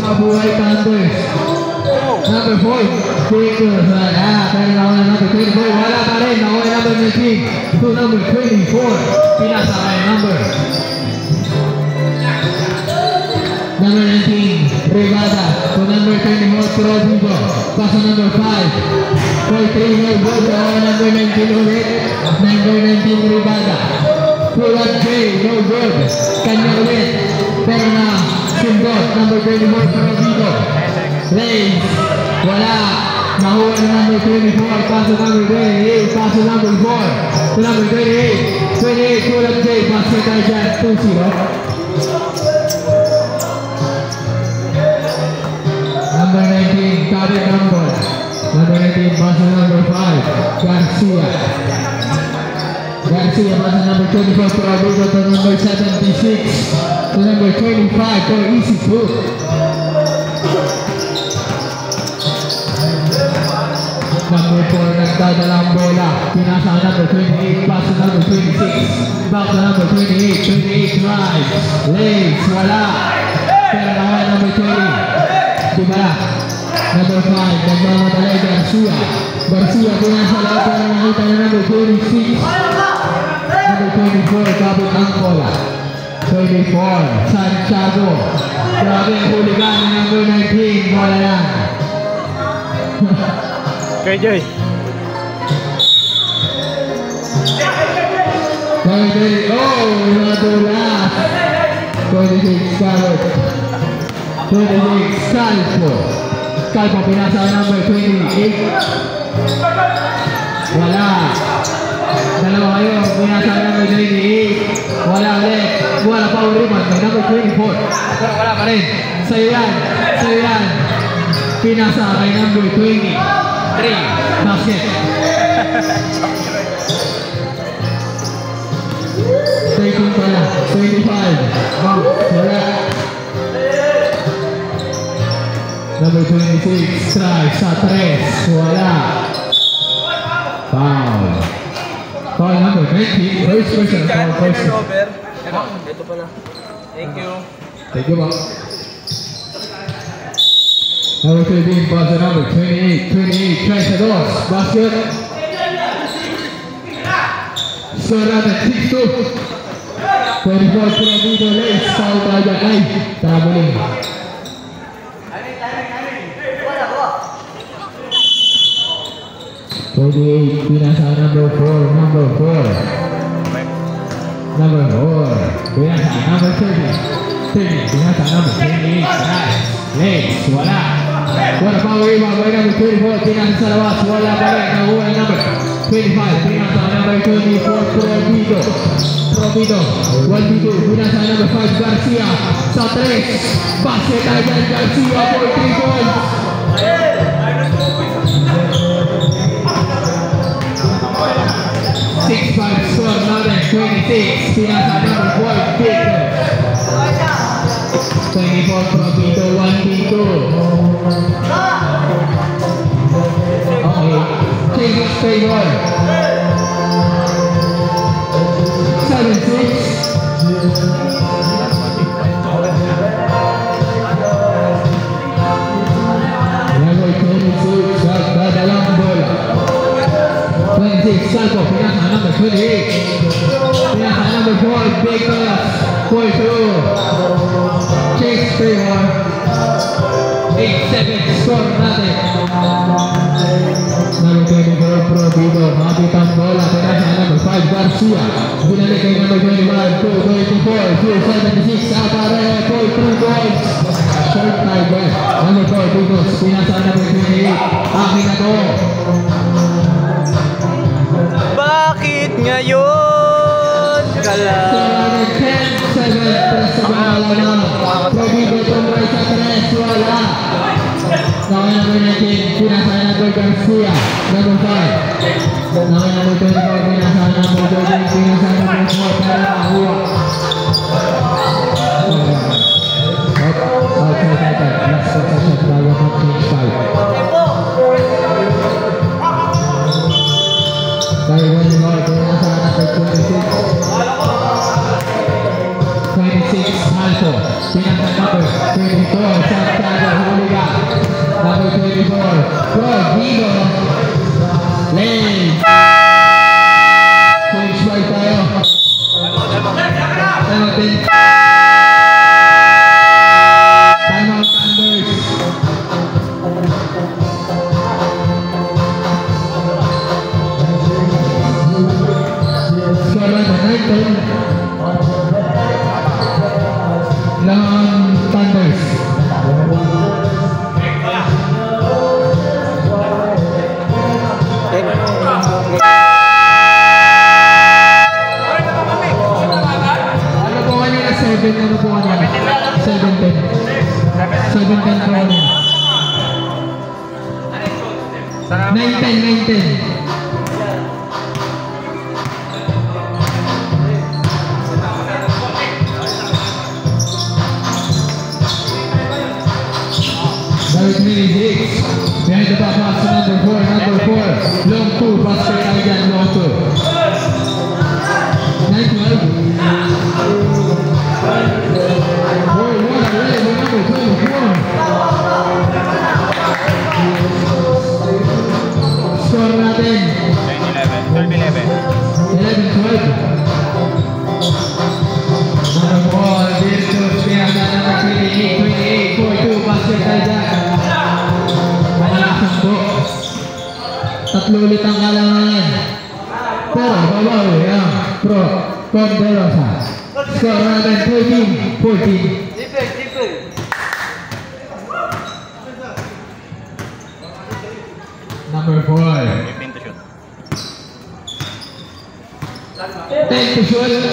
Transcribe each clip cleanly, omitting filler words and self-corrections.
Mabuhay Thunders. Number 4, Bakers. Pero nakuha number 24. Wala pa rin. Nakuha number 19 to number 24. Pinasa kay number 19, Rivada to number 24, Provido. Paso number 5, Boy 3, no good. Nakuha number 19 ulit. Number 19, Rivada. Pull-up J, no good. Kanya ulit. Pero na sundot, number 24, Provido. Lanes, wala. Nakuha na number 24, paso number 28, paso number 4 to number 28. 28, pull-up J, paso tayo dyan, 2-0. Number 19, Kabe Number. Number 19, paso number 5, Garcia. Garcia, paso number 24, Provido to number 76. To number 25 for Easy Food. Number 4, nagdadalang bola. Pinasa number 28, paso number 26. Back to number 28, 28 drive. Legs, wala. Pero naman number 20. Dibala. Number 5, nagmamadalay Garcia. Garcia, pinasa lahat para nakita na number 26. Number 24, Gabit Angkola. 24, Santiago. Grabe ang huligan ng number 19. Wala yan. Kay Joy. 28, oh, nadulas. 26, Carrot. 26, Calpo. Calpo, pinasa number 28. Wala. Dalawa kayo, pinasa number 28. Wala ulit. Wala pa ulit. May number 24. Pero wala pa rin. Sa'yo yan. Sa'yo yan. Pinasa kay number 23. Basket. 13 pala. 25. Wala. Number 26. Strike sa 3. Wala. Foul. Foul number 20. First person. Foul person. Ito pala. Thank you. Thank you, Bob. Number 13, pass to number 28. 28, tries the doors. Basket. Sorada, 6-2. 24, Provido, lace. Foul tayo. Ay, traveling. 28, pinasa number 4. Number 4. Number 4. Pinasa number 30. 30, pinasa number 28. Right. Legs, wala. Wala pa rebound by number 24. Pinasa sa labas, wala pa rin. Nakuha number 25. Pinasa number 24. Provido. Provido. 1-2. Pinasa number 5. Garcia. Sa 3. Basket agad Garcia for 3 points. 6-5 score natin. 26. Pinasa number 4. Baker. 24 Provido. 1-2. Okay. Change favor. 7-6. Number 26. Nagdadalang bola. 26. Salvo. Pinasa number 28. Pinasa number 4. Baker. 4-2. Chase favor. 8-7 score natin. Number 24 Provido. Mabitan bola. Pinasa number 5 Garcia. Binalik kay number 25 to 24. 2-76. Apare for 3 points. Short tiger. Number 4 Bigos. Pinasa number 28. Akin na to. Bakit ngayon? Kala. 10-7. Press sa bala na. Provido tumray sa 3. Wala. Nakaya number 19. Pinasa number Garcia. Number 5. Nakaya number 24. Pinasa number 13. Pinasa number 4. Para makakuha. Outside. Last shot. Bago mag-change 5. Dahil wala mo. Pinasa number 26. 26 Malco. Pinasa number 24. Santiago. 7-10 Cronin. 9-10. David Milicic. Behind the back pass to number 4. Long 2, basket again, long 2. 9-12. Boy, what a play by number 24. Score natin. 12-11. 11-12. Number 4, Virtus. Pinasa number 28. 4-2, basket again. Malakas po. Tatlo ulit ang kalangan. Pero babawi ang Pro Ponderosa. Score natin 13-14. Number 4. 10 to shoot.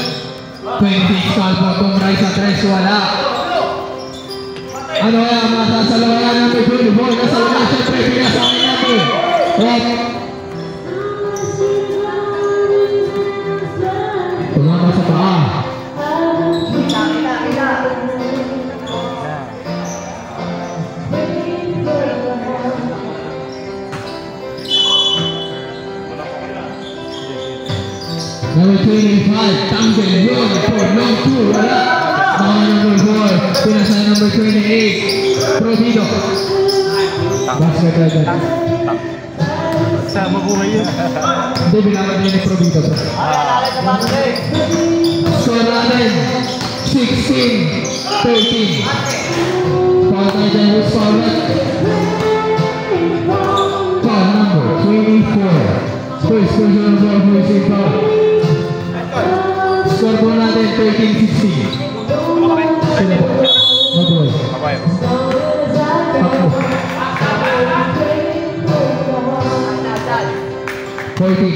20 salvo kung right sa 3 wala. Ano kaya masasalawayan namin 24? Nasa wala siyempre pinasakin natin. Tumama sa paa. Number 25, Tangel Yon for long 2, wala. Number 4, pinasa number 28, Provido. Basket agad. Sama buhay yun. Hindi, binaman din ni Provido. Score natin, 16-13. Foul tayo dyan, who's foul? Foul number 24. First person of all who is in foul. Score po natin 13-16. Sino po? Mabuhay. Takbo. 14.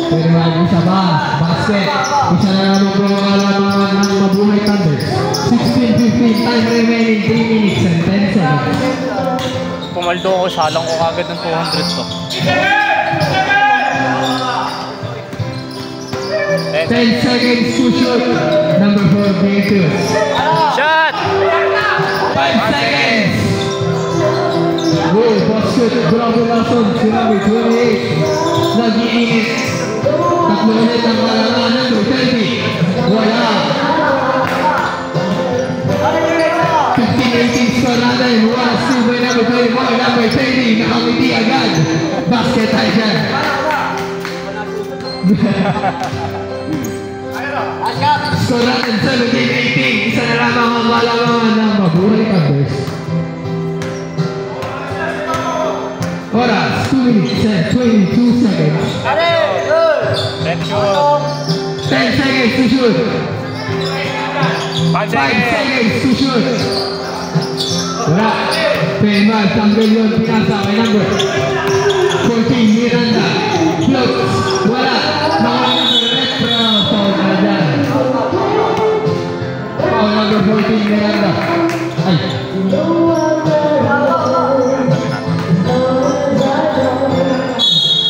Pwede ba isa ba? Basket. Isa na naman po ang alaman ng Mabuhay Thunder. 16-15. Time remaining 3 minutes and 10 seconds. Pumaldo ako, salang ko kagad ng 200 to. 10 seconds to shoot. Number 4, Virtus. Shot! 5 seconds. Go, basket. Bravo Lason. Sinabi, 28. Nag-iinit. Tatlo ulit ang kalangan. Number 20. Wala. 15-18 score natin. Wala. Subay number 24. Number 20. Nakangiti agad. Basket tayo dyan. Score natin 17-18. Isa na lamang ang kalangan ng Mabuhay Thunder. Oras, 2 minutes and 22 seconds. 10 seconds to shoot. 5 seconds to shoot. Wala. Penman, Tangel Yon, pinasa kay number 14, Miranda. Floats. Wala. Mga number extra. Foul na dyan. Foul number 14, Miranda. Ay.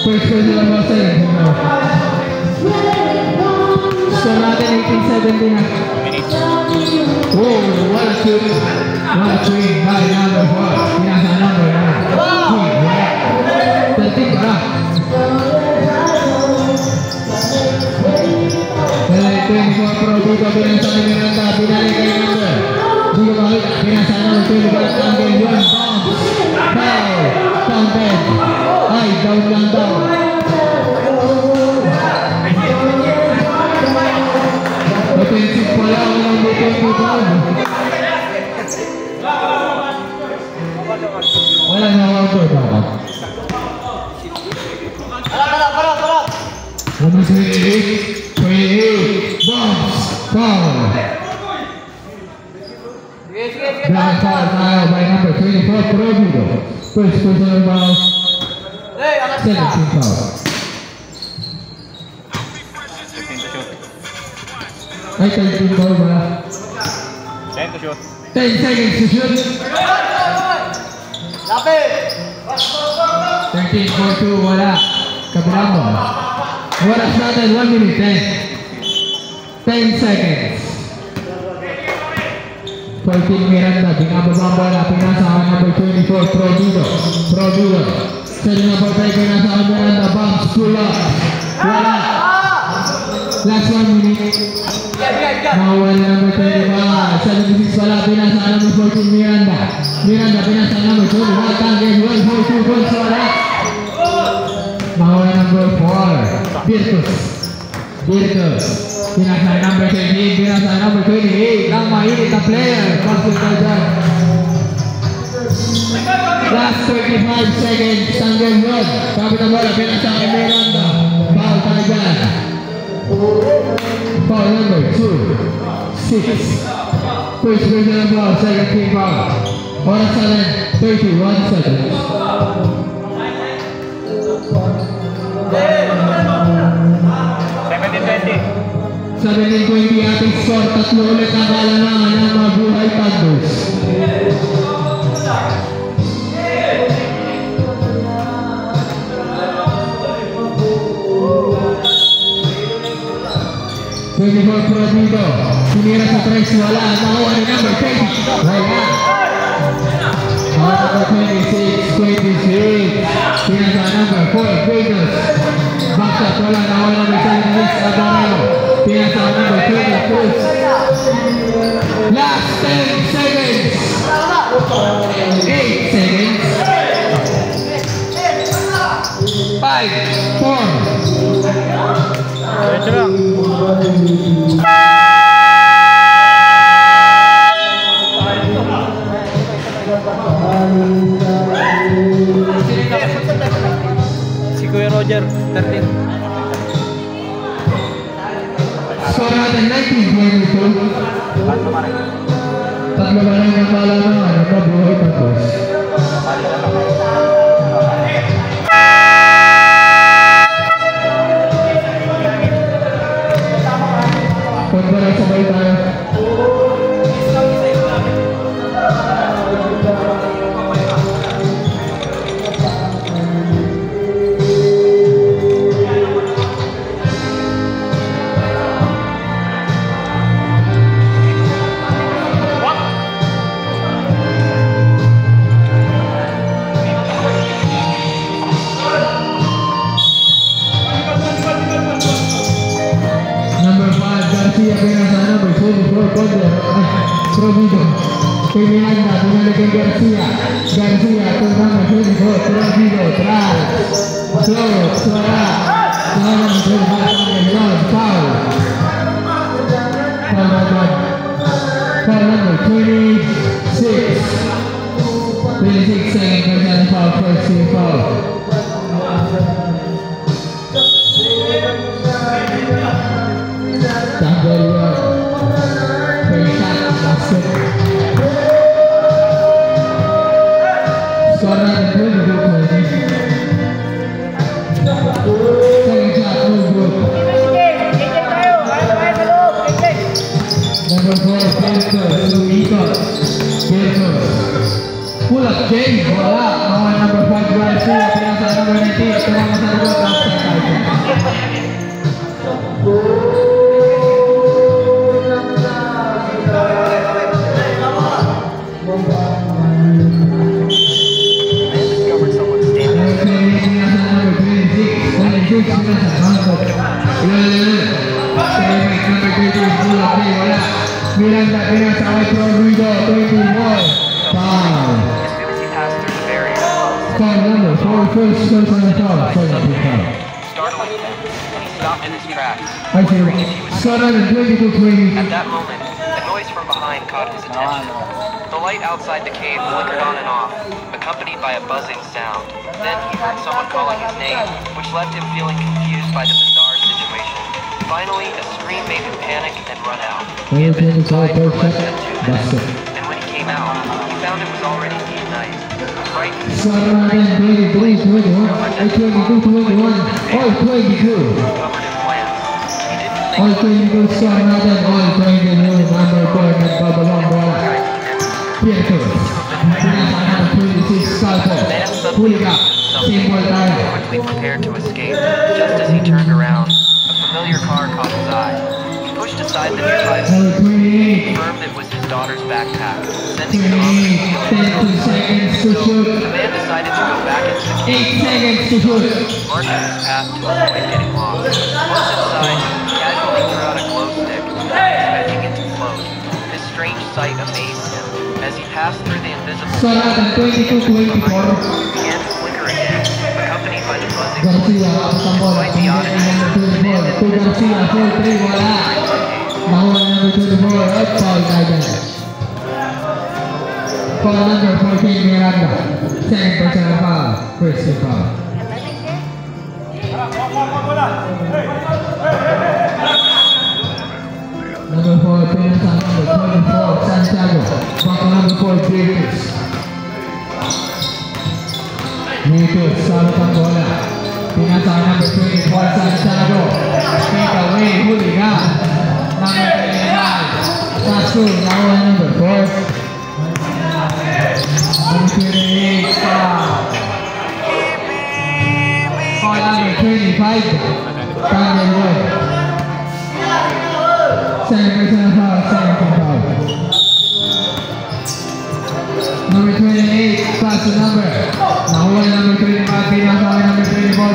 First question number 7. So natin 18-17 na. Oh, what a shoot. What a swing by number 4. Pinasa number 9. 13 para. Well, 24 pro dito pinasa ni Miranda. Pinali kay number. Dito makita. Pinasa number 25. Tangel Yon. Bounce. Foul. Counted. Ay, down lang daw. Offensive pala ako ng butong down. Wala na ako dapat. Number 28. Bounce. Foul. Ground foul tayo by number 24, Provido. First personal foul. 17 foul. shoot. Ay, 13 ball ba? 10 to shoot. 10 seconds to shoot. 13-4-2, wala. Kabilang mo. Oras natin, 1 minute 10 seconds. 14 Miranda, binababa ang bola, pinasahan number 24, Provido. Sa number 5, pinasahan Miranda, bounce, pull up. Wala. Last 1 minute. Mawala number 21, 76 wala, pinasahan number 14, Miranda, pinasahan number 21, Tangen, 1-4-2 points, wala. Mawala number 4, Virtus. Pinasahan number 28, pinasahan number 28, ang mainit na player, Hospital dyan. Last 35 seconds, Tangen yun. Kapit ang bola, pinasahan Miranda, foul tayo dyan. Foul number 2, 6. First version of ball, second team foul. Oras natin, 31 seconds. 17-20 ating score, tatlo ulit ang kalangan ng Mabuhay Thunders. Provido, sinira sa 3, wala. Nakuha ni number 20, wala. Number 26, pinasa number 4, Vegas. Backsat, wala. Nakuha number 7, Agarelo. Pinasa number 20, last 10 seconds. 8 seconds. 5, 4. Diretso lang. Si Kuya Roger, 13. Score natin 19-22. Tatlo ba lang ang kalangan ng Mabuhay Thunders. Pagbarang sabay tayo. Provido, Miranda, pinalagay Garcia, to number 24, Provido, try, float, wala, number 25, foul, number 26, 26 seconds, foul, first team foul. Score natin 22-20. Second shot, no good. Number 4, Virtus, Lumikot. Pull up, James, wala. Mga number 5, Garcia, pinasa number 19, tumama sa likod, outside tayo. Miranda pinasa kay Provido, 24, foul. Foul number 4, first personal foul, second foul. Startling him, and he stopped in his tracks. I see. Score number 22-20. At that moment, a noise from behind caught his attention. The light outside the cave flickered on and off, accompanied by a buzzing sound. Then he heard someone calling his name, which left him feeling confused by the bizarre situation. Finally, a scream made him panic and run out. He had been inside for less than 2 minutes, and when he came out, he found it was already midnight. Frightened, Score natin 23-21, ay 22-21, or 22. covered in plants. He didn't something. All 22 score natin, all 22 number 4 nagbabalong bola. Piertos, pinasana ng 26 Calvo, huli ka, symbol tayo. Quickly prepared to escape. Just as he turned around, a familiar car caught his eye. He pushed aside the nearby All 28, confirmed it was his daughter's backpack, sending him off the 10 seconds to shoot, The man decided to go back into the 8 seconds to shoot. marking his path to avoid getting lost. Once inside, he casually threw out a glow stick, expecting it to float. This strange sight amazed him. As he passed through the invisible Score natin, 22-24. began to flicker again, accompanied by the buzzing Garcia, ang bola, number 24. To Garcia, 4-3, wala. Nakuha na number 24, at foul tayo dyan. Foul number 14, Miranda. Second personal foul, first team foul. Number 4, Pinasa, number 24, Santiago. Back to number 4, Davis. Davis, sabit ang bola. Pinasa, number 24, Santiago. Take away, huli ka. Number 25, Sasu, nakuha number 4. Number 28, foul. Foul number 25, Daniel Wood. Second personal foul, second team foul. Number 28, pass the number. Nakuha number 25, pinasa kay number 24,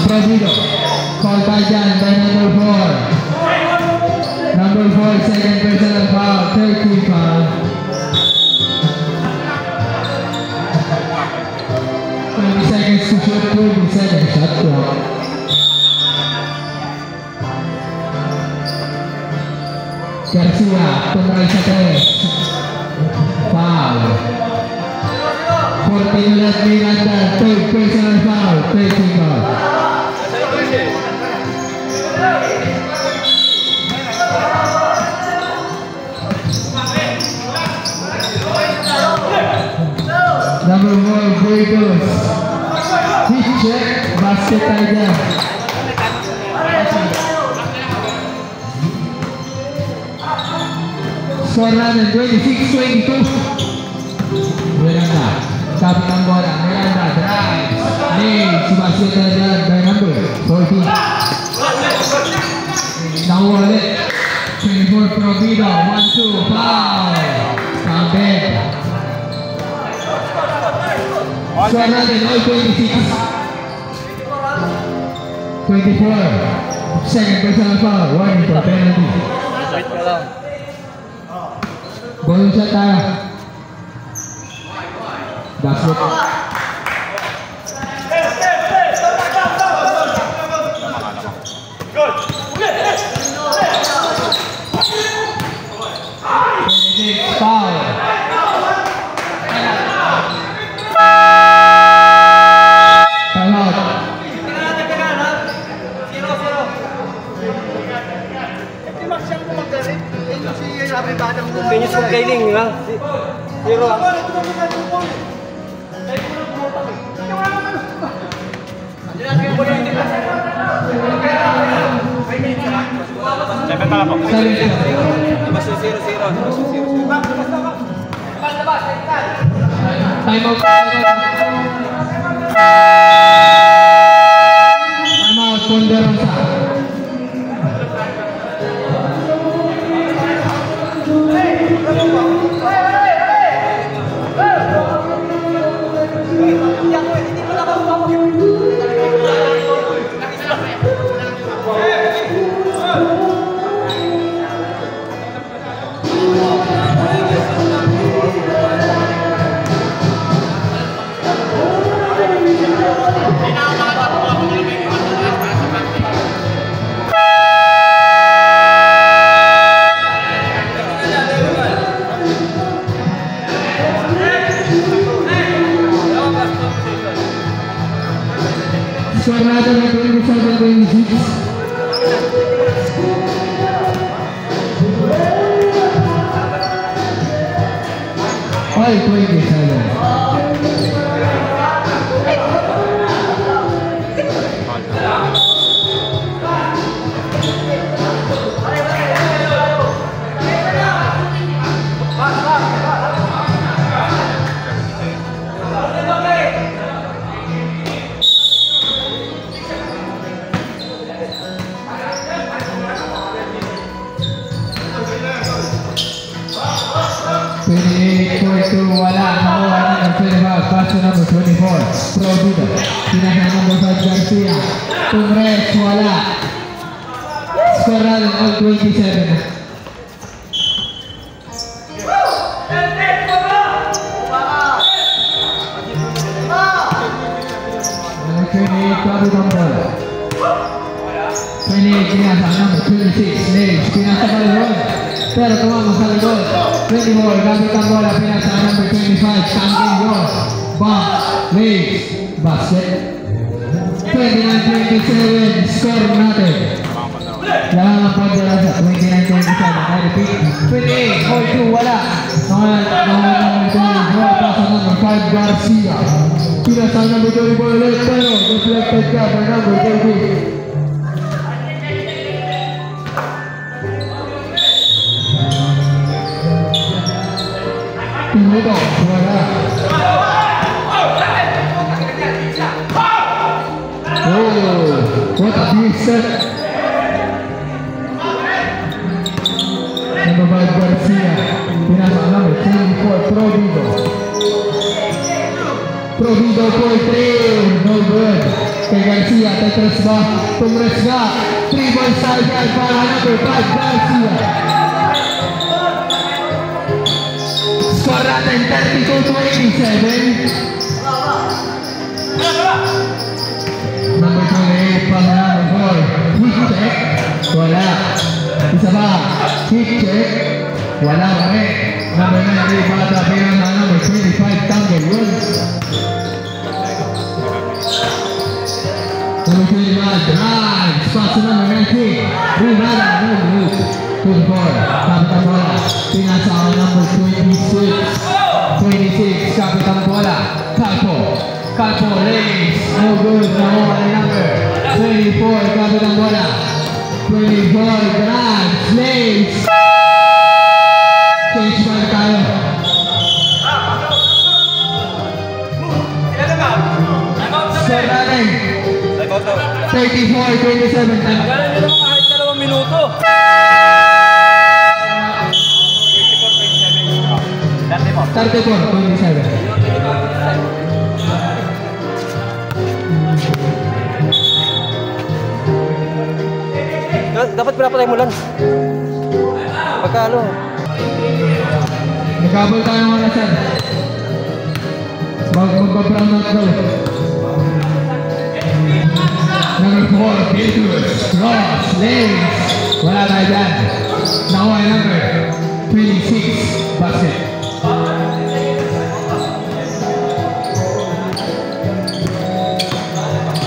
Provido. Call by dyan, by number 4. Number 4, second personal foul, third team foul. 20 seconds to shoot, 20 seconds shot clock. Garcia, tumaray sa 3. Foul. 14 ulit Miranda, third personal foul, third team foul. Number 1, Burgos. Hit check, basket tayo dyan. Score natin, 26-22. Miranda, tapit ang bola. Miranda, drive. Lead, basket tayo dyan by number 14. Nakuha ulit. 24, Provido. 1-2, foul. Comeback. Score natin, all 26. 24. Second personal foul. Warning for penalty. Wait ka lang. Ball shot tayo. Basket. Foul. Time out. Finish ng training, ha? Zero. Siyempre pala po. Basta 0-0. Time out. Time out. Ponderosa. Suarado na 27-26. All 27. 28.2, wala. Nakuha ng 25, pass to number 24. Provido. Pinasa number 5, Garcia. Tumres, wala. Score natin all 27. Number 28, Bobby Bambola. 28, pinasa number 26, Legs. Pinasa pa rin. Pero tumama sa likod. 24, Bobby Bambola. Pinasa number 25, Tangin Ross. Bump, Legs, basket. 29-27, score natin. Lalang ang pagdala sa 29-27. I repeat, 28-42, wala. Nangalan sa number 5, Garcia. Pinasa number 24 ulit, pero deflected ka by number 30. Tumuto, wala. Oh, what a big set. Number 5, Garcia. Pinasa number 24, Provido. Provido for 3, no good. Kay Garcia, tetras ba? Tumres ba? 3 balls side para number 5, Garcia. Score natin 32-27. Number 28, para number 4, hit check. Wala. Isa ba? Hit check. Wala pa rin. Number 9, bata pinasa number 25, Tangle Woods. Number 21, drive. Spot to number 19. Rivada, no move. 24, Kapitan Bola. Pinasa ang number 26. 26, Kapitan Bola. Calpo, lays. No good. Nakuha ang number 24, Kapitan Bola. 24, drive. Lays. Change ball tayo. Score natin. 34-27. Magalan nyo naman kahit 2 minuto. 34-27. Dapat pinapatay mo lang. Pagka ano. Nagkabal tayo mga nasan. Magbabrown out daw. Number 4, Petrus. Cross, legs. Wala tayo dyan. Nakuha yung number 26, basket.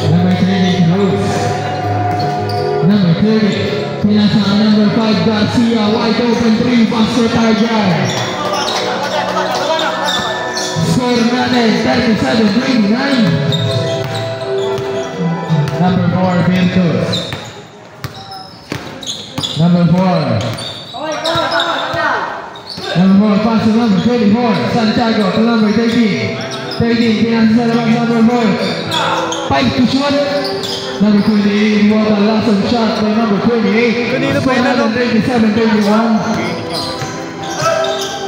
Number 30, Cruz. Number 30, pinasa ang number 5, Garcia. Wide open 3, basket tayo dyan. Score natin, 37-29. Number 4, Pintos. Number 4. Number 4, pass to number 24, Santiago to number 13. 13, pinasa sa labas, number 4. 5 to shoot. Number 28, what a last of shot by number 28. Score natin, 37-31.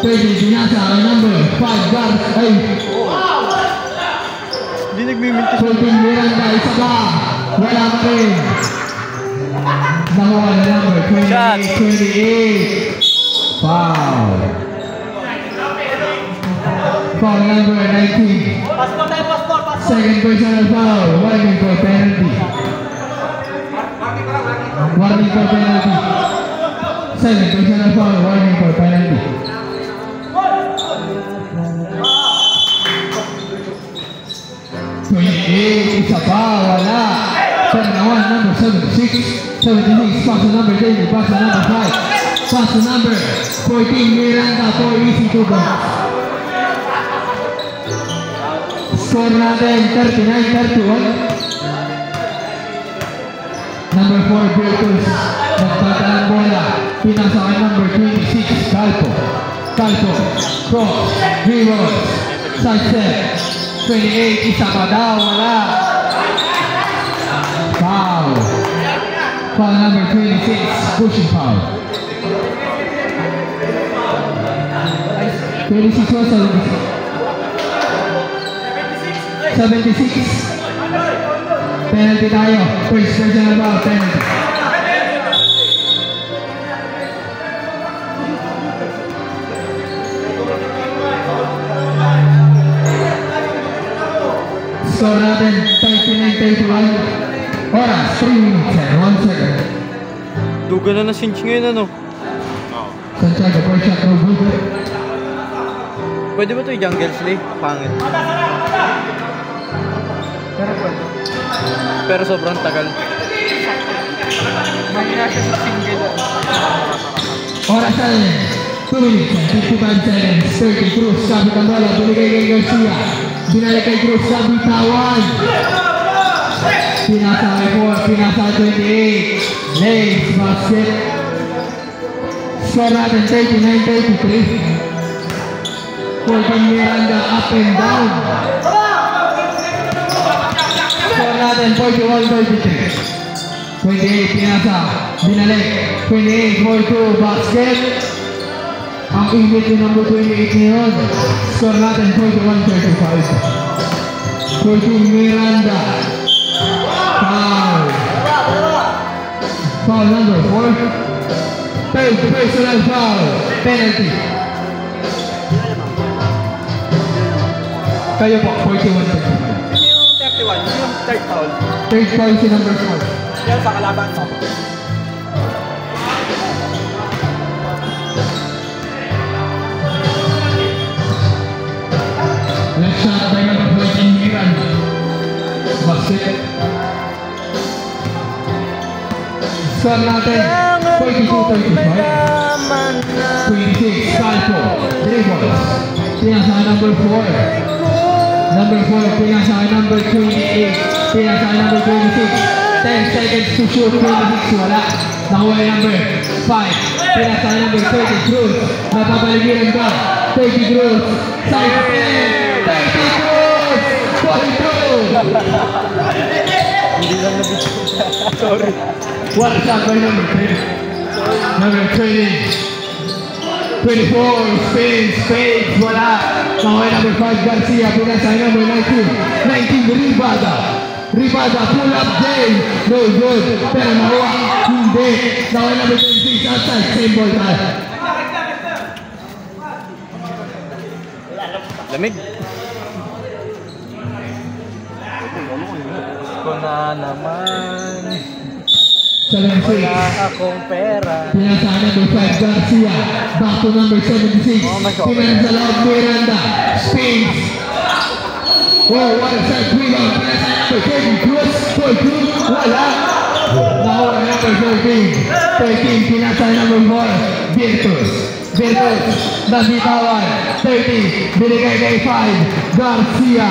30, pinasa ang number 5, Gar. Ay. Hindi nagmimintis. 14, Miranda, isa ba? Wala pa rin. Nakuha na number 28. Foul. Foul number 19. Second personal foul. Warning for penalty. Warning for penalty. Second personal foul. Warning for penalty. Isa pa, wala. Turnawan, number 76. 76, pass to number 30, pass to number 5. Pass to number 14, Miranda for easy to go. Score natin, 39-31. Number 4, Virtus. Nagpata ng bola. Pinasa kay number 26, Calpo. Cross, reroll, side step. 28, isa pa daw, wala. Foul. Foul number 26, pushing foul. 26 or 76. Penalty tayo. First personal foul, penalty. Score natin 39-31. Oras 3 minutes and 1 second. Duga na na cinch ngayon ano? Santiago, first shot, no good. Pwede ba ito yung jungle slay? Pangit. Pero pwede. Pero sobrang tagal. Mamaya siya sa single. Oras natin 2 minutes and 55 seconds. 30 Cruz, sabit ang bola, binigay kay Garcia. Binalik kay Cruz, sabitawan. Pinasa kay 4, pinasa 28. Legs, basket. Score natin 39-33. Colton Miranda up and down. Score natin 41-33. 28, pinasa, binalik. 28, 42, basket. Ang init yung number 28 ngayon. Score natin 41-35. Colton Miranda. Foul. Foul number 4. Third personal foul. Penalty. Kayo po, 41-35. Yung 31, yung third foul. Third foul si number 4. Yan sa kalaban mo. Left shot by number 14, Miranda. Basket. Score natin 42-35. 26, Calpo. Dribbles. Pinasa number 4. Number 4, pinasa number 28. Pinasa number 26. 10 seconds to shoot. 26, wala. Nakuha yung number 5. Pinasa number 30, Cruz. Napapaligiran ka. 30 Cruz. Side pin. 30 Cruz. 42. Hindi lang nabit. Sorry. One shot by number 3. Number 20. 24, spins, fades, wala. Nakuha number 5, Garcia, pinasay number 19. 19, Ribada. Ribada, pull up, Jay. No good. Pero nakuha, hindi. Nakuha number 26, outside, same ball tayo. Lamig. Ko na naman. 76. Wala akong pera. Pinasa number 5, Garcia. Back to number 76. Pinasa loob, Miranda. Spins. Oh, what a shot. Rebound. Pinasa number 30. Cruz. For Cruz. Wala. Nakuha number 13. 13. Pinasa number 4. Virtus. Virtus. Nabitawan. 30. Binigay kay 5. Garcia.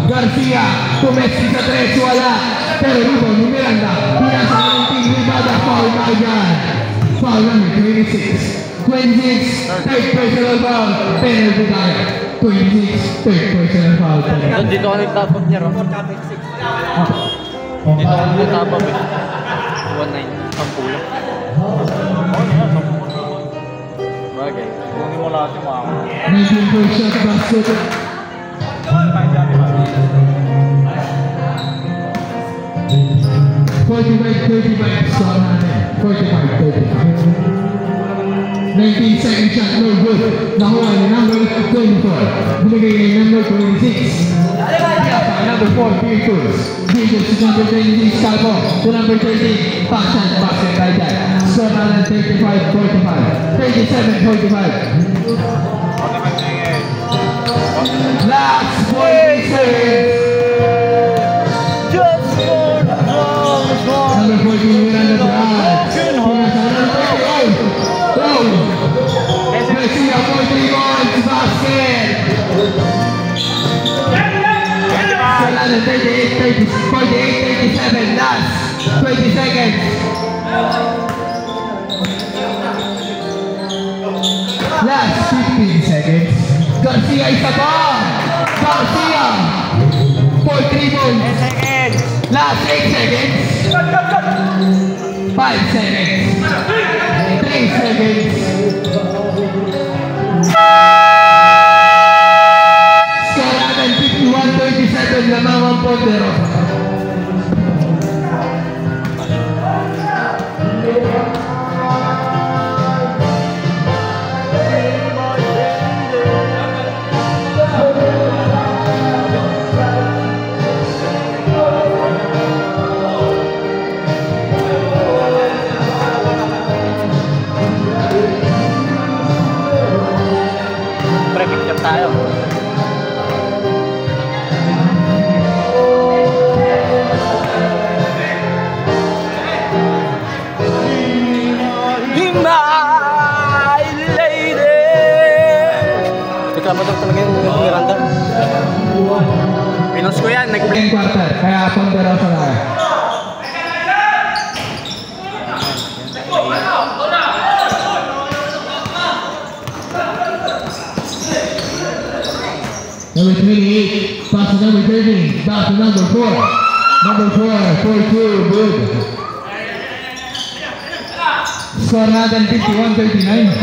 Garcia. Tumesi sa 3. Wala. Pero rebound ni Miranda. Pinasa 19. Ribada. Foul na dyan. Foul number 26. 26. Third personal foul. Penalty tayo. 26. Third personal foul. Dito ka nagtapag niya, Ro. Dito ka nagtapag eh. 1-9. Ang pulo. Bagay. Kunin mo lahat yung mga. 19 first shot basket. 45-35 score natin. 45-35. 19 second shot, no good. Nakuha ni number 24. Binigay ni number 26. Number 4, Virtus. Virtus to number 26, Calvo. To number 13, Paxson. Paxson right there. Score natin 35-45. 37-45. Last 40 seconds. Number 14, Miranda Brad. Garcia, 43 points, basket. 48-37, last 20 seconds. Last 15 seconds. Garcia is above. Garcia for 3 points. Last 8 seconds. 5 seconds. 3 seconds. Nagtrabaho talaga yung Miranda. Pinos ko yan. Second quarter, kaya Ponderosa na. Number 28, pass to number 13, back to number 4. Number 4, 4-2, good. Score natin 51-39.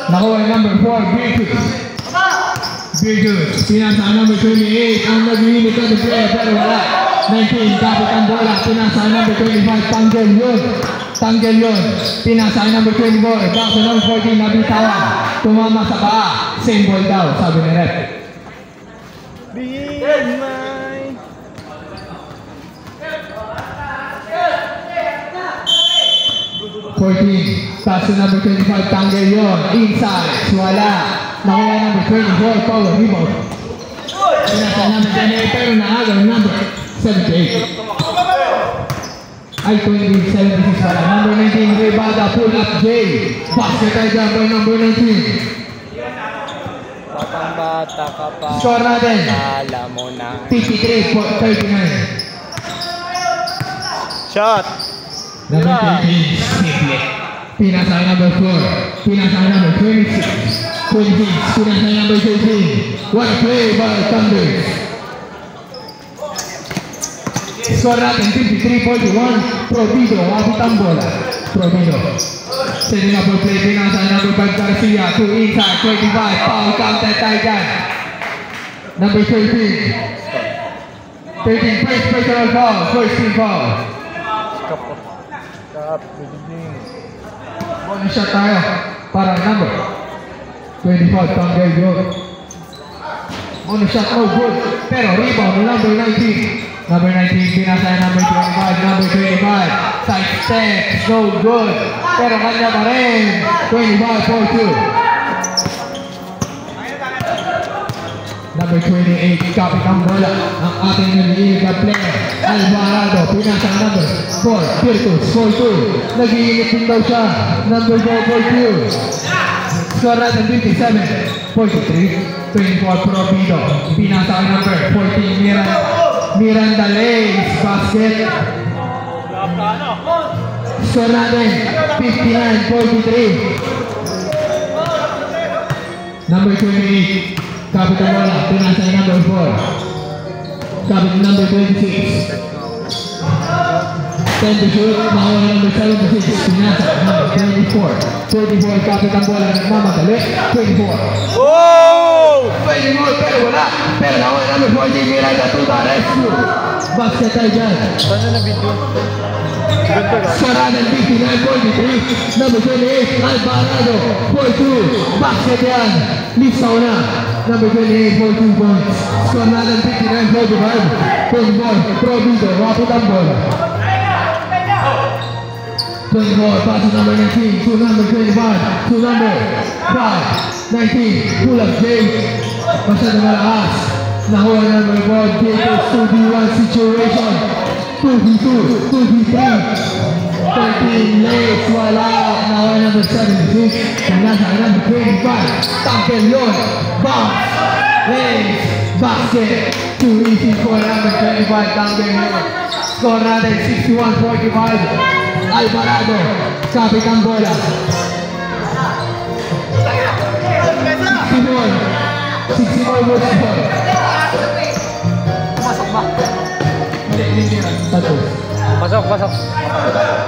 Nakuha yung number 4, Virtus. Pinasa ang number 28, ang nag-iinit ka ng play, pero wala. 19, kapit ang bola. Pinasa ang number 25, Tanggel yun. Pinasa ang number 24, back to number 14, nabitawan. Tumama sa paa. Same ball daw, sabi ni Rep. Be mine. Pass to number 25, Tanggel yun. Inside, wala. Nakuha number 24, power rebound. Pinasa number 28, pero naagal number 78. Ay, 76 pala. Number 19, Rebada, pull up J. Basket ay dyan by number 19. Batang-bata ka pa. Score natin. Alam mo na. 53-39. Shot. Number 13, Simple. Pinasa ay number 4. Pinasa ay number 26. Pinasa ay number 13. What a play by Thunder. Score natin 53-41. Provido, wabit ang bola. Provido. Setting up a play, pinasa ay number 5 Garcia. To inside, 25. Foul, counter tayo dyan. Number 13. 13, first personal foul. First team foul. Stop. Good evening. Bonus shot tayo para number 24, Tanggel yun. Bonus shot, no good. Pero rebound, number 19. Number 19, pinasa number 25, number 25. Side step, no good. Pero kanya pa rin. 25-42. Number 28, kapit ang bola. Ang ating nag-iinit na player, Alvarado. Pinasa number 4, Virtus, 4-2. Nag-iinit din daw siya. Number 4-4-2. Score natin 57-43. 24, Provido. Pinasa ang number 14, Miranda Lays. Basket. Score natin 59-43. Number 28. Kapit ang bola, pinasa ay number 4. Kapit number 26. 10 to shoot, nakuha number 76. Pinasa, number 24. 24, kapit ang bola, nagmamadali. 24. Oh! 24, pero wala. Pero nakuha number 14, Miranda to the rescue. Basket tayo dyan. Paano na video? Ganda ka? Saradan 59-43. Number 28, Alvarado. 4-2. Basket yan. Listaw na. Number 28, 42 points. Score natin 59-45. 24, Provido. Rapid ang bola. 24, pass to number 19. To number 25. To number 5. 19, pull up James. Masyado malakas. Nakuha number 4. Dito 2v1 situation. 2v2, 2v3. 13 late, wala. Nakuha number 76. Nasa number 25. Tanggel yun. Bounce. Lays. Basket. Too easy for number 25. Tanggel yun. Score natin 61-45. Alvarado. Kapit ang bola. 64 was score. Pumasok ba? Hindi. Tapos. Pasok.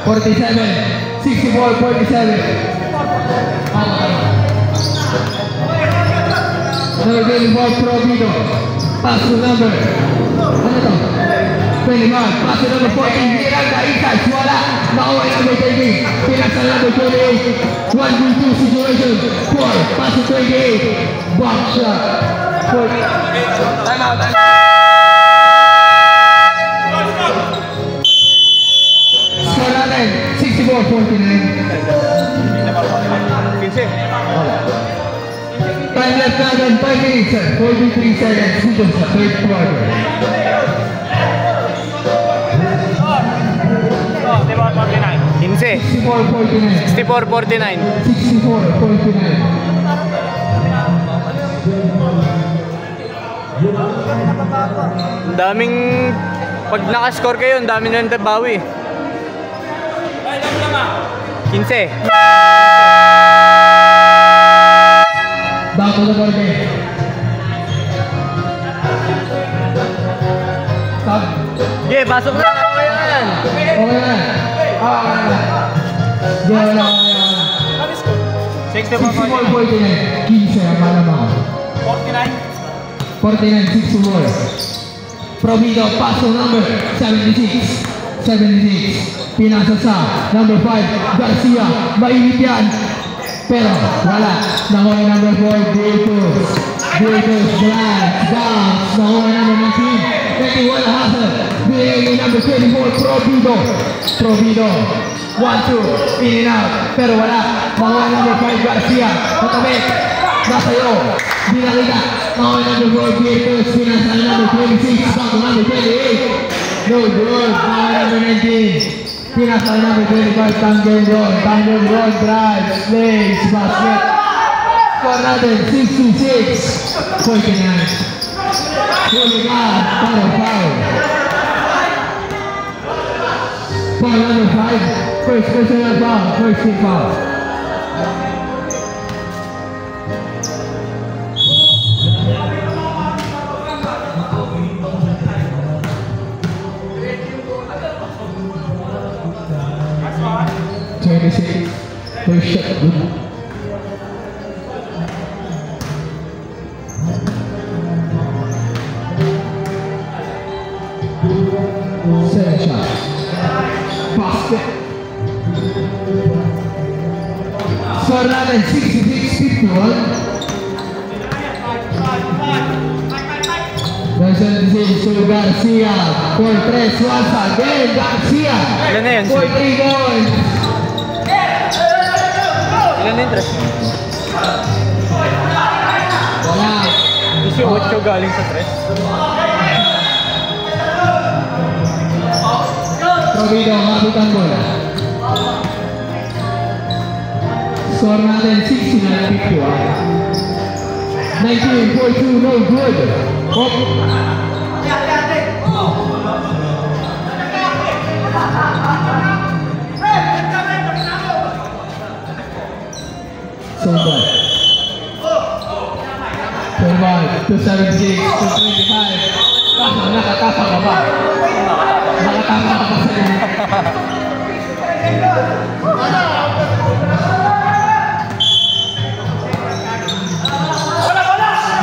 47, 64, 47. Number 24, Provido. Pass to number. Ano to? 25. Pass to number 14. Miranda inside. Wala. Nakuha number 13. Pinasa number 28. 1v2 situation. 4. Pass to 28. Box shot. 4. Time out. Score natin, 64-49. Time left natin, 5 minutes, 43 seconds dito sa third quarter. Oh, 15. 64-49. 64-49. 64-49. Daming, pag nakascore kayo, ang dami na bawi. 15. Back to the ball game. Stop. Okay, pasok na. Okay yan. Okay na. Okay na. 64-49. 15 ang malamang. 49-64. Provido, paso number 76. 76. Pinasa sa number 5, Garcia. Mainit yan. Pero wala. Nakuha number 4, Dietos. Dietos, Blanc, Downs. Nakuha number 19. Betty wala hustle. Binigay number 24, Provido. Provido. 1-2. In and out. Pero wala. Nakuha number 5, Garcia. Matabit. Nasayo. Di nakita. Nakuha number 4, Dietos. Pinasa number 26. Back to number 28. No good. Nakuha number 19. Pinasa number 25, Tangen Ron drives, lays, basket. Score natin, 6-6. 49. Huligan, para foul. Foul number 5, first personal foul, first team foul. First shot, good. Second shot. Basket. Score natin 66-51. Nasa to Garcia. 4-3 once again. Garcia. Ilan na yan? 4-3 points. Ilan na interest mo? Wala. 18 galing sa 3. Provido, mabit ang bola. Score natin 69-51. 19-42, no good. Hop. Center. 25, 276, 225. Kaso nakatapa ka ba? Nakatapa ka ba sa inyo?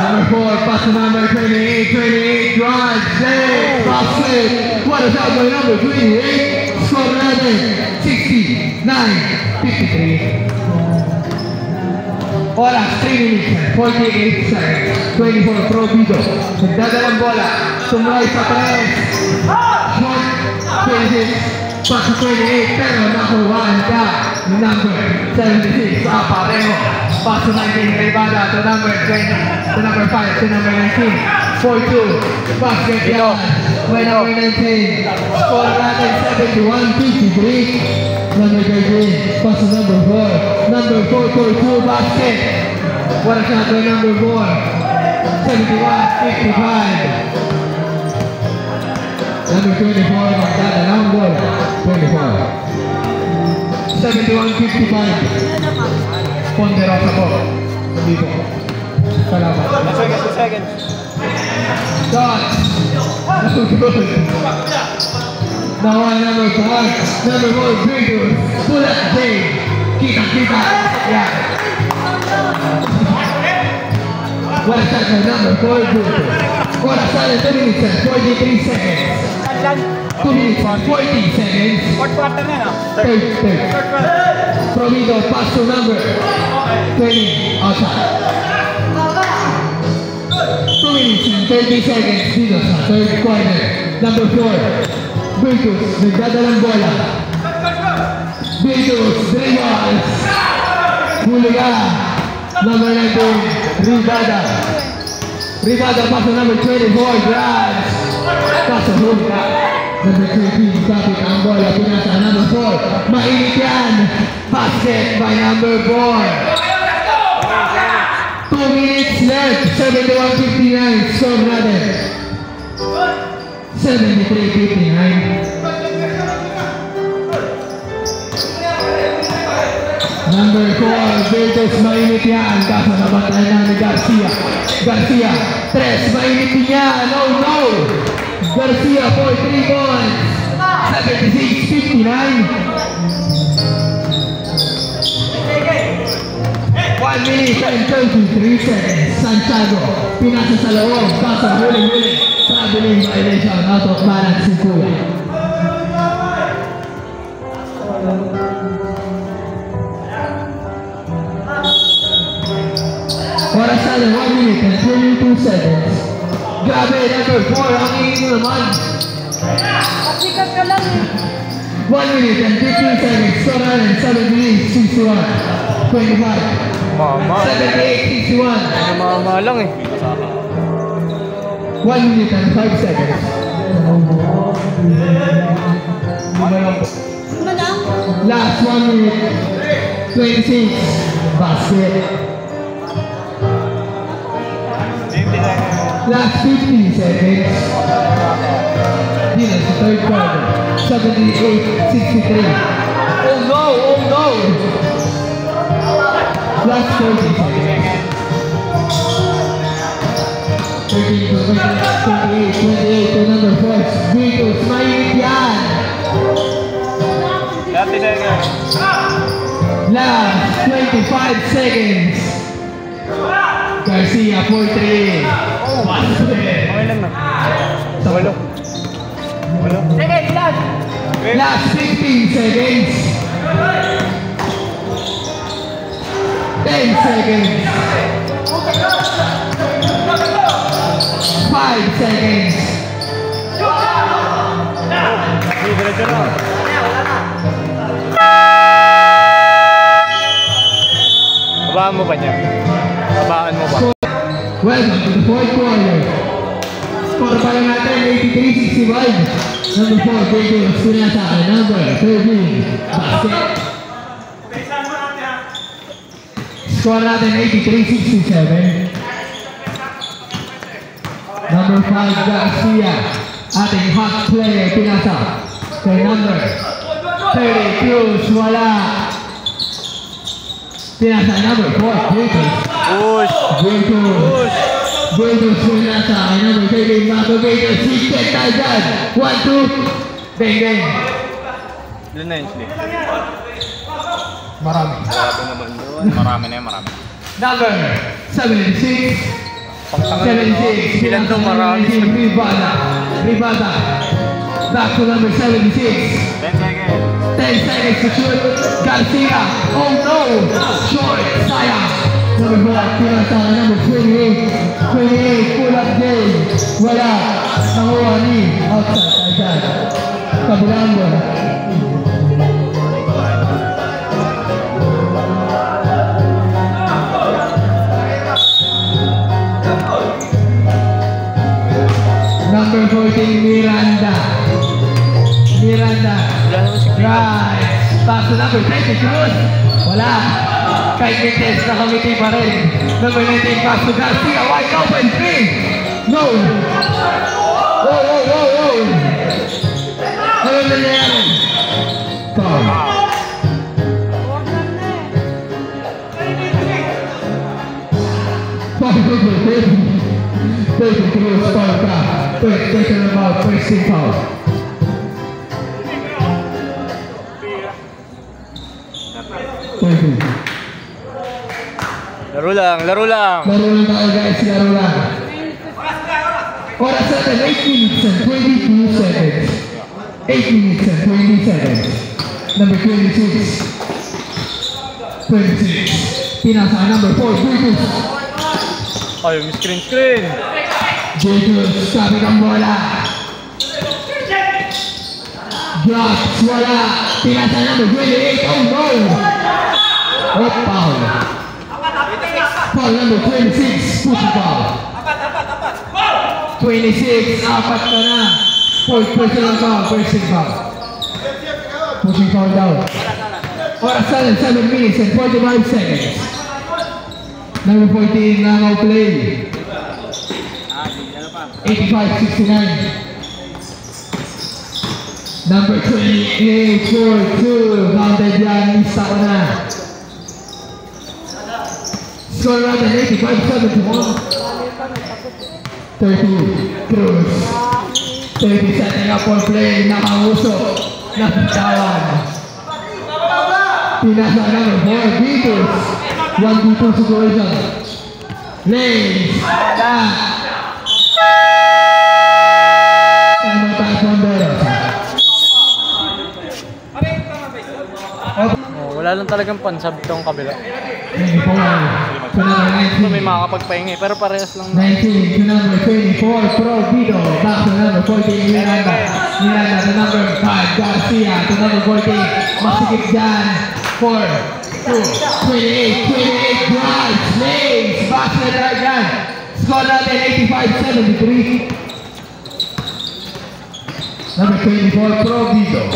Number 4, pass to number 28, drive, save, basket. What is out by number 28? Score natin, 69-53. Oras, 3 minutes, 48 seconds, 24, Provido. Nagdadalang bola, sumulay sa 3. Shot, 26, pass to 28, pero nakuhaan ka. Number 76, pareho. Pass to 19, Rivada to number 20, to number 5, to number 19. 4-2, basket yan. By number 19, score natin 71-53. Number 13, pass to number 4. Number 4-2, basket. What a shot by number 4. 71-55. Number 24, magdadalang bola. 24. 71-55. Ponderosa po. Dito. Salamat. Second. Shot. Good. Now on number 5. Number 1, Victor. Pull up Dave. Kita. Yeah. What a shot by number 4, Victor. What a shot in 2 minutes, 43 seconds. 2 minutes, 40 seconds. Third. Provido, pass to number 20, outside. 2 minutes and 30 seconds dito sa third quarter. Number 4, Virtus, nagdadalang bola. Virtus, dribbles. Huliga. Number 19, Rivada. Rivada, pass to number 24, drives. Pass to Huliga. Number 13, kapit ang bola, pinasa number 4. Mainit yan. Basket by number 4. 2 minutes left. work. 71-59. Score natin. 73-59. Number 4, Virtus, mainit yan. Kaso nabatay na ni Garcia. Garcia, 3, mainit din yan. Oh no! Garcia for 3 points. 76-59. 1 minute and 33 seconds. Santiago, pinasa sa loob. Kaso huli-huli. Traveling violation. Out of balance si Kuya. Oras natin, 1 minute and 22 seconds. Grabe, number 4, ang ingin mo naman. Pasikat ka lang eh. 1 minute and 15 seconds. Score natin, 78-61. 25. Mama. 78-61. Mama lang eh. 1 minute and 5 seconds. Last 1 minute, 26. Basket. Last 15 seconds. Dino sa third quarter. 78-63. Oh no! Oh no! Last 40 seconds. 13 to 28 to number 4. Virtus, mainit yan! 30 seconds. Last 25 seconds. Garcia, 4-3. Okay lang na. Walo. Second, last. Last 15 seconds. 10 seconds. 5 seconds. Diretso na. Babaan mo ba niya? Babaan mo ba? Welcome to the fourth quarter. Score pa lang natin, 83-65. Number 4, Virtus, Pinasa, number 13, Basket. Score natin, 83-67. Number 5, Garcia, ating hot player, Pinasa. Kay number 30, Cruz, wala. Pinasa, number 4, Virtus. Push. Virtus. Virtus Pinasa, number 13, Marco Virtus. Sikit tayo dyan. 1-2. Bang, bang. Ilan na yun, Sli? Marami. Grabe naman doon. Marami na yun, marami. Number 76. 76. Ilan to, marami. Ribada. Back to number 76. 10 seconds. 10 seconds to shoot. Garcia. Oh no! Short. Sayang. Number 4. Pinasa. Number 28. 28. Pull up game. Wala. Nakuha ni. Outside. Ayan. Kabilang bola. Number 14, Miranda. Miranda. Right. Pass to number 20, Cruz. Wala. Kahit may test na committee pa rin. Number 19, pass to Garcia. Wide open, 3. No. Oh. Ano nangyayari? Foul. Third Cruz, foul ka. Third personal foul, first team foul. Laro lang, laro lang. Laro lang tayo guys, laro lang. Oras natin, 8 minutes and 22 seconds. 8 minutes and 20 seconds. Number 26. 26. Pinasa, number 4, Virtus. Ay, yung screen. Virtus, sabi ng bola. Drops, wala. Pinasa, number 28. Oh no! Oh, foul. Foul number 26, push foul. 26, apat ka na. Fourth personal foul, first team foul. Pushing foul down. Oras natin, 7 minutes and 45 seconds. Number 14, Langaw play. 85-69. Number 28, 4-2. Counted yan. Mista ko na. Score natin 85-71. 30, Cruz. 30 setting up for play. Nakangusok. Napitawan. Pinasa number 4, Vitus. 1v2 situation. Lanes. Time out Bomberos. Wala lang talagang pansab itong kabila. 24. Ito may makakapagpahingi, pero parehas lang. 19 to number 24, Pro Vito. Back to number 14, Miranda. Miranda to number 5, Garcia. To number 14, masikip dyan. 4, 2, 28, 28 drives. Lanes. Back to the drive dyan. Score natin 85-73. Number 24, Pro Vito.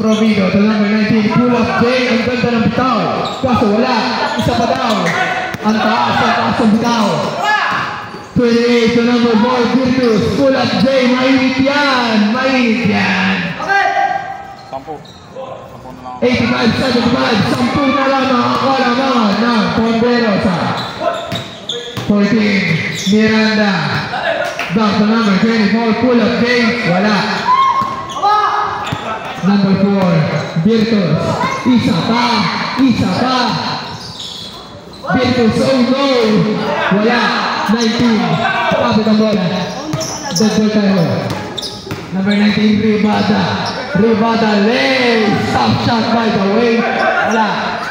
Pro Vito to number 19, pull up Jay. Ang ganda ng bitaw. Kaso wala. Isa pa daw. Ang taas ng bitaw. 28 to number 4, Virtus. Pull up Jay. Mainit yan. Mainit yan. 85-75. 10 na lang nakakala mga ng Bomberos. 14, Miranda. Back to number 24, pull up Jay. Wala. Number 4, Virtus. Isa pa. Virtus, oh no. Wala. 19. Kapit ang bola. Dead ball tayo. Number 19, Rivada. Rivada, lay. Stop shot by the way. Wala.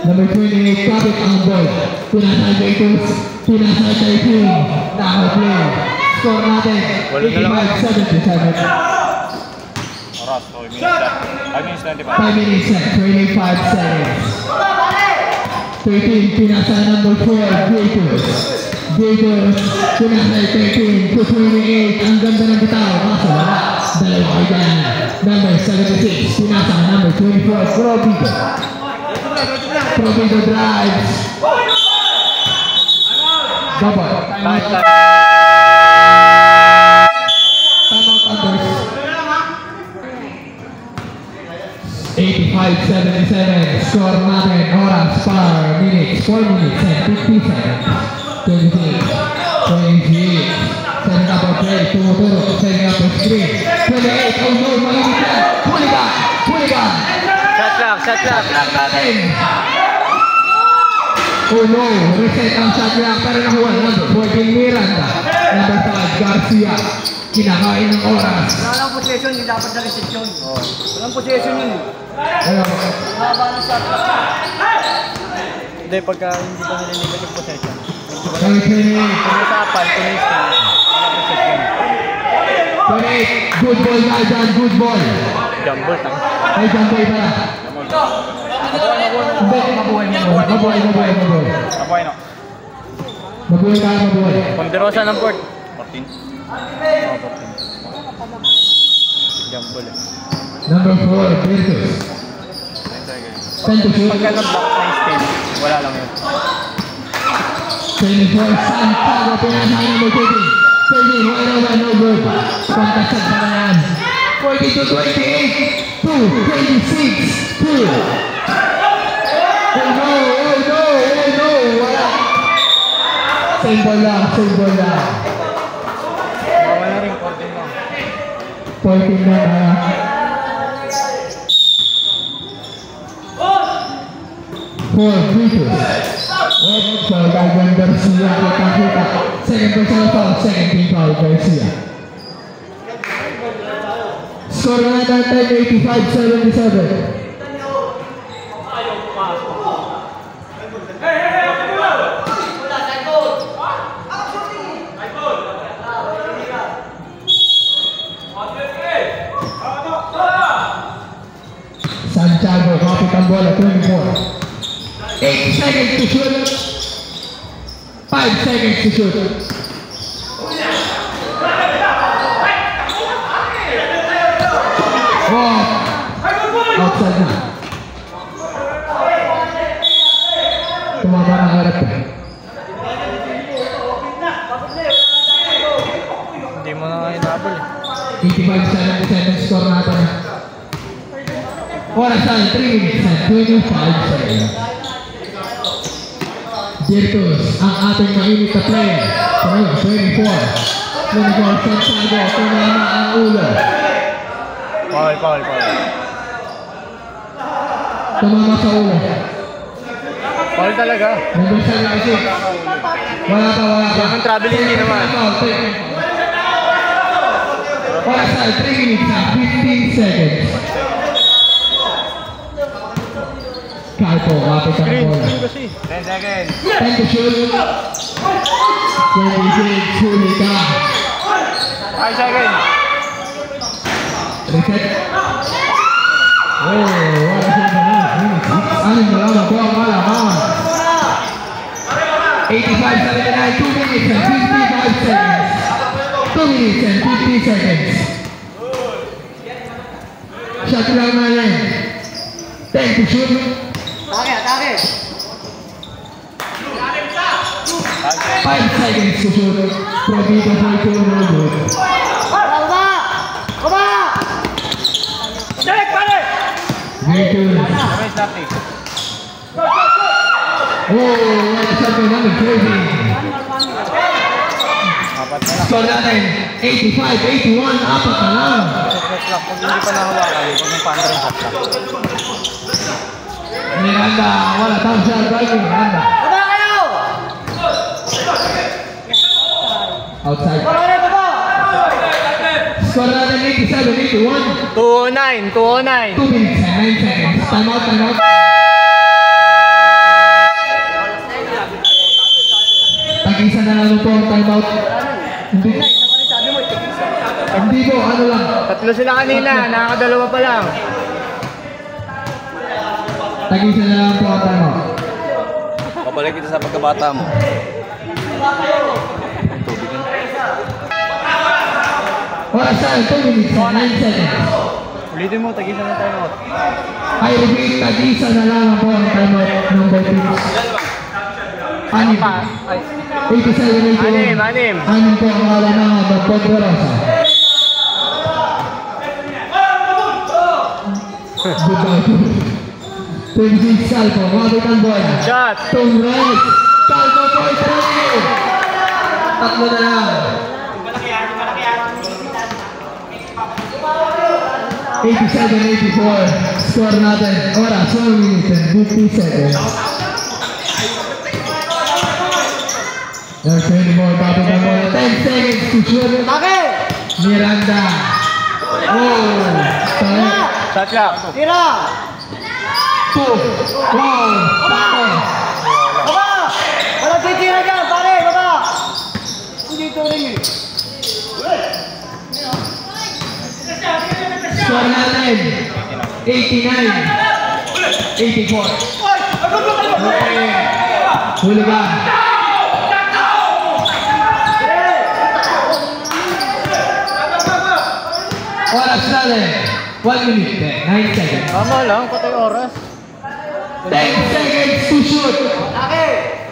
Number 28, kapit ang ball. Pinasay Virtus. Pinasay kay King. Nakaplay. Score natin. 85-77. 5 minutes set, 25 seconds. 13, pinasa number 12, Gators. Pinasa 13 to 28. Ang ganda ng bitaw. Kaso wala. Dalawa kayo dyan. Number 76, pinasa number 24, Pro Vito. Pro Vito drives. Double. Time out unders. 85-77. Score natin. Oras per minutes. 4 minutes and 50 seconds. 28. Setting up a play. Tumuturo. Setting up a screen. 28. Oh no. Malimit yan. Huligan. Shot clock. Oh no. Reset ang shot clock. Pero nakuha. Number 14, Miranda. Number 5, Garcia. Kinakain ng oras. Walang possession, hindi dapat na reception. Walang possession yun. Ano? Mahaba ng shot. Hindi, pagka hindi pa nililipat yung possession. 28. Pag-usapan, tumistin. Wala possession. 28. Good ball na dyan. Good ball. Jumble, tang. Ay, jumbo iba. Hindi, mabuhay. Abuhay no. Mabuhay tayo. Ponderosa ng port. 14. Jumble eh. Number 4, Virtus. 10 to shoot. Pagka nag-block na yung stage, wala lang yun. 24, Santiago. Pinasa number 13. 13, wide open, no good. Contested pa na yan. 40 to 28. 2, 26, 2. Oh no. Wala. Same ball lang. Wala rin, 14 lang. 14 na na. For Virtus. So, Gagawin Garcia. Kita. Second personal foul. Second team foul, Garcia. Score na natin 85-77. Santiago, kapit ang bola, 24. 8 seconds to shoot. 5 seconds to shoot. Outside na. Tumama ng harap. Hindi mo na nga inabol eh. 85-77 score natin. Oras tayo, 3 minutes and 25 seconds. Virtus, ang ating mainit na player. 24. Lunifor Santiago, tumama ang ulo. Foul. Tumama sa ulo. Foul talaga. Number 76. Wala pa. Yung traveling hindi naman. Oras tayo, 3 minutes and 15 seconds. Calpo, kapit ang bola. Screen kasi. 10 seconds. 10 to shoot. 26, huli ka. 5 seconds. Reset. Wala siya na. Anim na lang ako ang malaman. 85-79, 2 minutes and 55 seconds. 2 minutes and 50 seconds. Shot lang na yan. 10 to shoot. Atake! 5 seconds to shoot. Provito for 2 road. Kaba! Check, pare! Virtus. Raise natin. Wala siya ko namin. Crazy. Apat na lang. Score natin. 85-81. Apat na lang. Shot clock. Pag hindi pa nahawakan, huwag mong paanda rin shot clock. Miranda. Wala tayong siya. Driving. Miranda. Kaba kayo! Outside. Kaba! Score natin 87-81. 209. 2 minutes and 9 seconds. Time out. Tag-isa na lang po ang time out. Hindi po, ano lang. Tatlo sila kanina. Nakakadalawa pa lang. Tag-isa na lang po ang time out. Babalik kita sa pagkabata mo. Oras tayo, 2 minutes and 9 seconds. Ulitin mo. Tag-isa na time out. I repeat, tag-isa na lang po ang time out ng Virtus. Anim. Ay. 87-81. Anim. Anim po ang wala na ng Podgorosa. Goodbye. 26 Calpo, mabit ang bola. Shot. Tumres. Calpo po ito. Tatlo na lang. 87-84. Score natin. Oras, 1 minute and 50 seconds. There's 20 more, mabit ang bola. 10 seconds to shoot. Atake! Miranda. Tayo. Shot clock. Tira! 2, 1, Kaba! Walang titira dyan, pare! Kaba! Hindi tuloy eh. score natin. 89-84. Huli ka. Oras natin. 1 minute, 9 seconds. Tama lang. Patay oras. 10 seconds to shoot. Atake!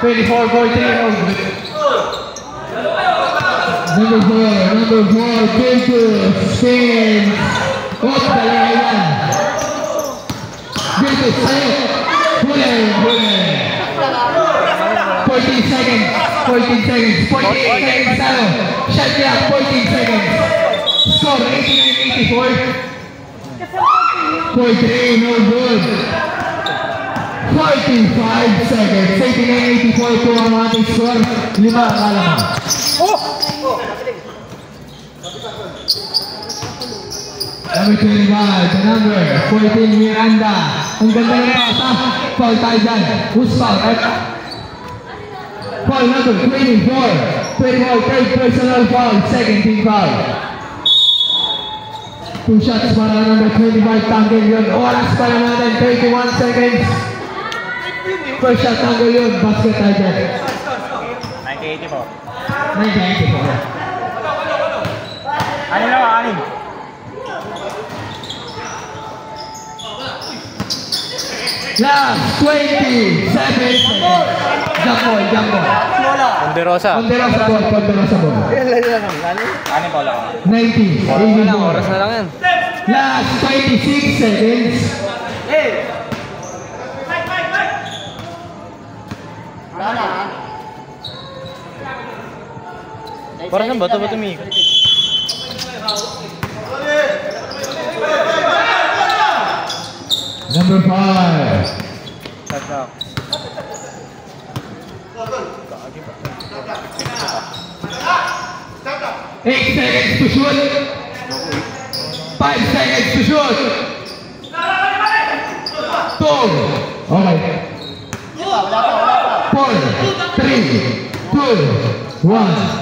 24-43. Number 4, Virtus, spins. Dalawa. Virtus, sayo. Huli. 14 seconds. 48 seconds, sayo. Shot clock, 14 seconds. Score, 89-84. 4-3, no good. 45 seconds. 89-84 po ang ating score. 5 ang kalaman. Number 25, the number 14, Miranda. Ang ganda ng pasa. Foul tayo dyan. Who's foul? Foul number 24. 24, third personal foul. Second team foul. 2 shots para number 25, tanggol yun. Oras para natin, 31 seconds. First shot, tanggol yun. Basket tayo dyan. 1984. 1984. Ano lang? Anim. Last 27 seconds. Jump ball, jump ball. Ponderosa. Ponderosa ball, Ponderosa ball. Ano pa lang? 90. Oras na lang yan. Last 26 seconds. Parang saan ba ito umiikot? Number 5. Eight seconds to shoot. 5 seconds to shoot. 2. Okay. 4, 3, 2, 1.